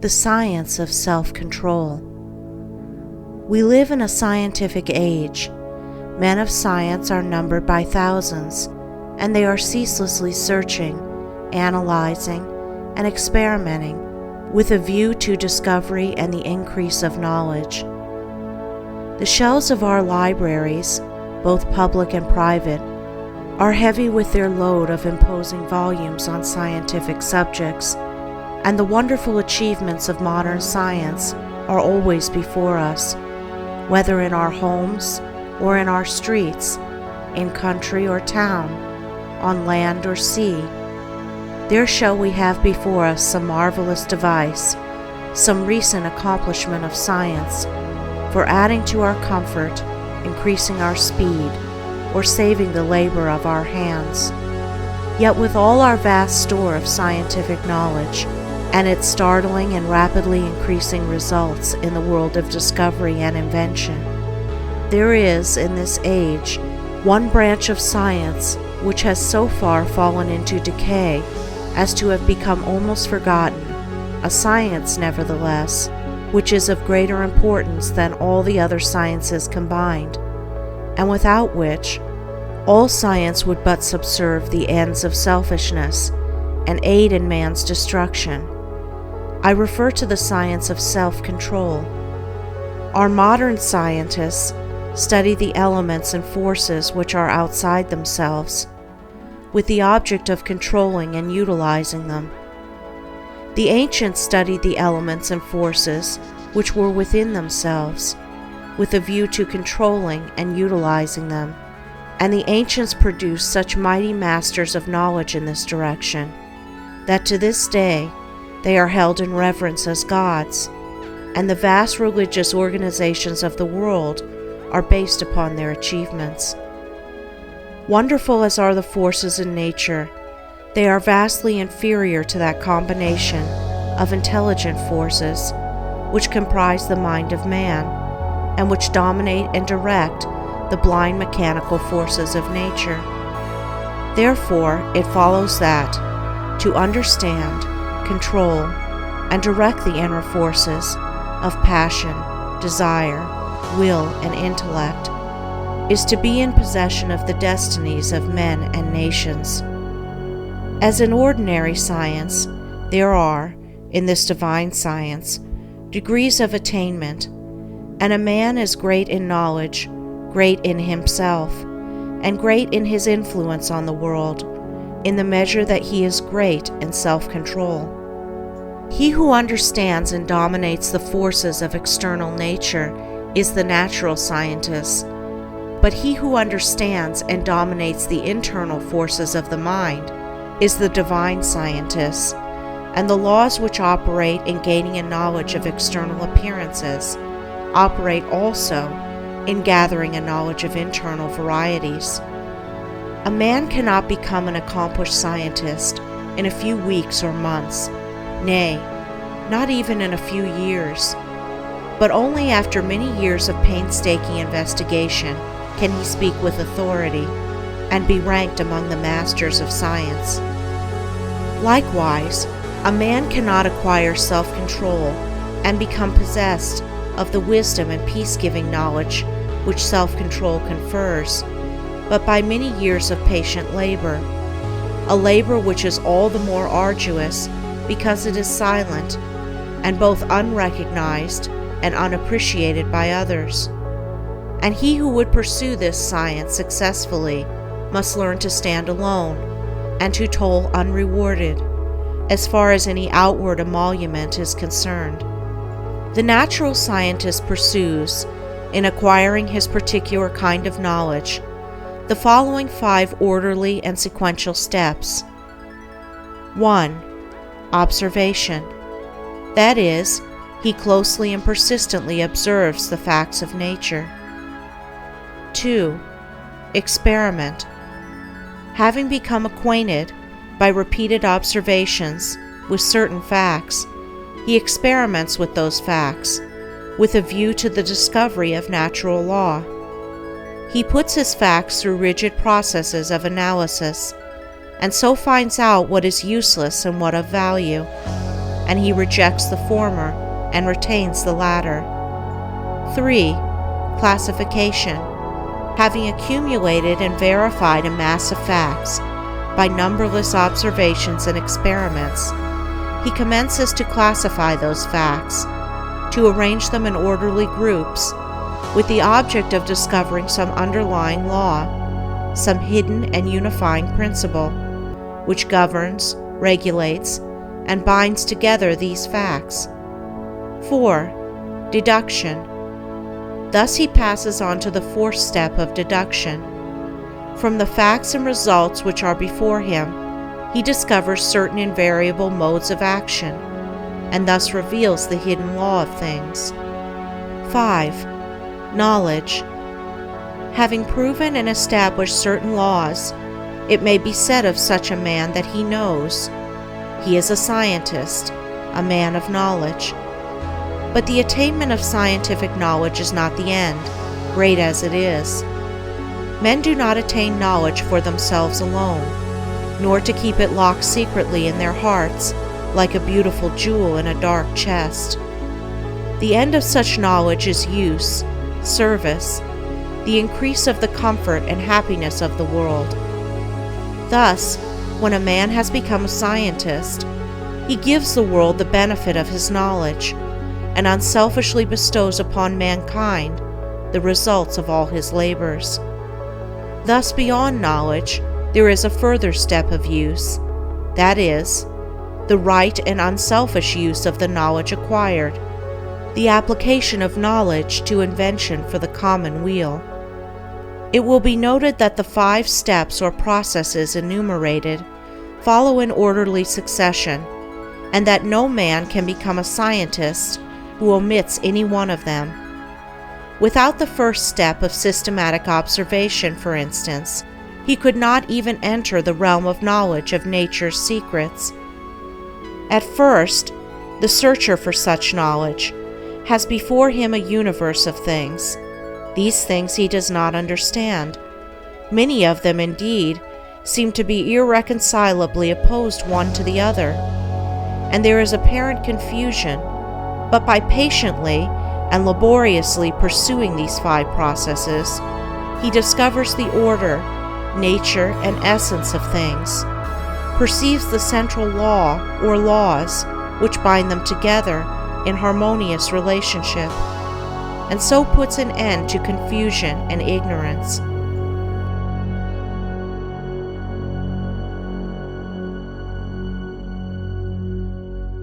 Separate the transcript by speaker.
Speaker 1: the science of self-control. We live in a scientific age. Men of science are numbered by thousands, and they are ceaselessly searching, analyzing, and experimenting with a view to discovery and the increase of knowledge. The shelves of our libraries, both public and private, are heavy with their load of imposing volumes on scientific subjects, and the wonderful achievements of modern science are always before us, whether in our homes or in our streets, in country or town, on land or sea. There shall we have before us some marvelous device, some recent accomplishment of science, for adding to our comfort, increasing our speed, or saving the labor of our hands. Yet with all our vast store of scientific knowledge, and its startling and rapidly increasing results in the world of discovery and invention, there is, in this age, one branch of science which has so far fallen into decay as to have become almost forgotten, a science, nevertheless, which is of greater importance than all the other sciences combined, and without which all science would but subserve the ends of selfishness and aid in man's destruction. I refer to the science of self-control. Our modern scientists study the elements and forces which are outside themselves, with the object of controlling and utilizing them. The ancients studied the elements and forces which were within themselves, with a view to controlling and utilizing them, and the ancients produced such mighty masters of knowledge in this direction, that to this day they are held in reverence as gods, and the vast religious organizations of the world are based upon their achievements. Wonderful as are the forces in nature, they are vastly inferior to that combination of intelligent forces which comprise the mind of man, and which dominate and direct the blind mechanical forces of nature. Therefore, it follows that to understand, control, and direct the inner forces of passion, desire, will, and intellect is to be in possession of the destinies of men and nations. As in ordinary science, there are, in this divine science, degrees of attainment, and a man is great in knowledge, great in himself, and great in his influence on the world, in the measure that he is great in self-control. He who understands and dominates the forces of external nature is the natural scientist, but he who understands and dominates the internal forces of the mind is the divine scientist, and the laws which operate in gaining a knowledge of external appearances operate also in gathering a knowledge of internal varieties. A man cannot become an accomplished scientist in a few weeks or months, nay, not even in a few years, but only after many years of painstaking investigation can he speak with authority and be ranked among the masters of science. Likewise, a man cannot acquire self-control and become possessed of the wisdom and peace-giving knowledge which self-control confers, but by many years of patient labor, a labor which is all the more arduous because it is silent and both unrecognized and unappreciated by others. And he who would pursue this science successfully must learn to stand alone and to toil unrewarded, as far as any outward emolument is concerned. The natural scientist pursues, in acquiring his particular kind of knowledge, the following 5 orderly and sequential steps. 1. Observation. That is, he closely and persistently observes the facts of nature. 2. Experiment. Having become acquainted, by repeated observations, with certain facts, he experiments with those facts, with a view to the discovery of natural law. He puts his facts through rigid processes of analysis, and so finds out what is useless and what of value, and he rejects the former and retains the latter. 3. Classification. Having accumulated and verified a mass of facts by numberless observations and experiments, he commences to classify those facts, to arrange them in orderly groups, with the object of discovering some underlying law, some hidden and unifying principle, which governs, regulates, and binds together these facts. 4. Deduction. Thus he passes on to the fourth step of deduction. From the facts and results which are before him, he discovers certain invariable modes of action, and thus reveals the hidden law of things. 5. Knowledge. Having proven and established certain laws, it may be said of such a man that he knows. He is a scientist, a man of knowledge. But the attainment of scientific knowledge is not the end, great as it is. Men do not attain knowledge for themselves alone, nor to keep it locked secretly in their hearts, like a beautiful jewel in a dark chest. The end of such knowledge is use, service, the increase of the comfort and happiness of the world. Thus, when a man has become a scientist, he gives the world the benefit of his knowledge, and unselfishly bestows upon mankind the results of all his labors. Thus, beyond knowledge, there is a further step of use, that is, the right and unselfish use of the knowledge acquired, the application of knowledge to invention for the common weal. It will be noted that the 5 steps or processes enumerated follow in orderly succession, and that no man can become a scientist who omits any one of them. Without the first step of systematic observation, for instance, he could not even enter the realm of knowledge of nature's secrets. At first, the searcher for such knowledge has before him a universe of things. These things he does not understand. Many of them, indeed, seem to be irreconcilably opposed one to the other, and there is apparent confusion. But by patiently and laboriously pursuing these 5 processes, he discovers the order, nature, and essence of things, perceives the central law or laws which bind them together in harmonious relationship, and so puts an end to confusion and ignorance.